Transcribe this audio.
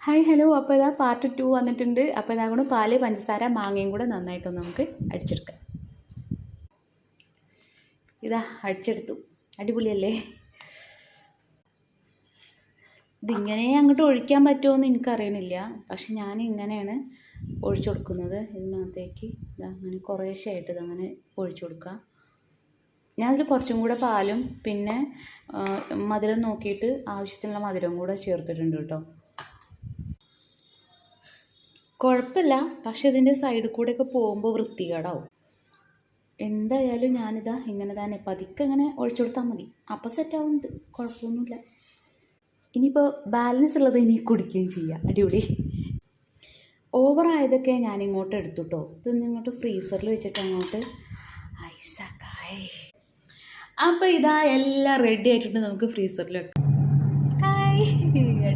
Hi hello. അപ്പോൾ ഇതാ part 2 വന്നിട്ടുണ്ട്. അപ്പോൾ ഇതാ കൊണ്ട് പാല്, പഞ്ചസാര, മാങ്ങയും കൂടെ നന്നായിട്ടൊന്ന് നമുക്ക് അടിച്ചെടുക്കാം. ഇതാ അടിച്ചെടുത്തു. അടിപൊളിയല്ലേ? ഇതിങ്ങനെ അങ്ങോട്ട് ഒഴിക്കാൻ പറ്റുമോയെന്ന് എനിക്കറിയണില്ല. പക്ഷെ ഞാൻ ഇങ്ങനെയാണ് ഒഴിച്ചു കൊടുക്കുന്നത്. ഇതിനകത്തേക്ക് ഇതാ അങ്ങനെ കുറേശ്ശായിട്ട് ഇതങ്ങനെ ഒഴിച്ചു കൊടുക്കുക. ഞാനതിൽ കുറച്ചും കൂടെ പാലും പിന്നെ മധുരം നോക്കിയിട്ട് ആവശ്യത്തിനുള്ള മധുരവും കൂടെ ചേർത്തിട്ടുണ്ട് കേട്ടോ. കുഴപ്പമില്ല, പക്ഷെ ഇതിൻ്റെ സൈഡിൽ കൂടെയൊക്കെ പോകുമ്പോൾ വൃത്തികേടാവും. എന്തായാലും ഞാനിതാ ഇങ്ങനെ തന്നെ പതുക്കെ ഇങ്ങനെ ഒഴിച്ചു കൊടുത്താൽ മതി. അപ്പം സെറ്റാവുന്നുണ്ട്, കുഴപ്പമൊന്നുമില്ല. ഇനിയിപ്പോൾ ബാലൻസ് ഉള്ളത് ഇനി കുടിക്കുകയും ചെയ്യാം. അടിപൊളി. ഓവറായതൊക്കെ ഞാനിങ്ങോട്ട് എടുത്തു കേട്ടോ. ഇത് ഇങ്ങോട്ട് ഫ്രീസറിൽ വെച്ചിട്ട് അങ്ങോട്ട് ഐസാക്കായ്. അപ്പോൾ ഇതാ എല്ലാം റെഡി ആയിട്ടുണ്ട്. നമുക്ക് ഫ്രീസറിൽ വെക്കാം. ഹായ്.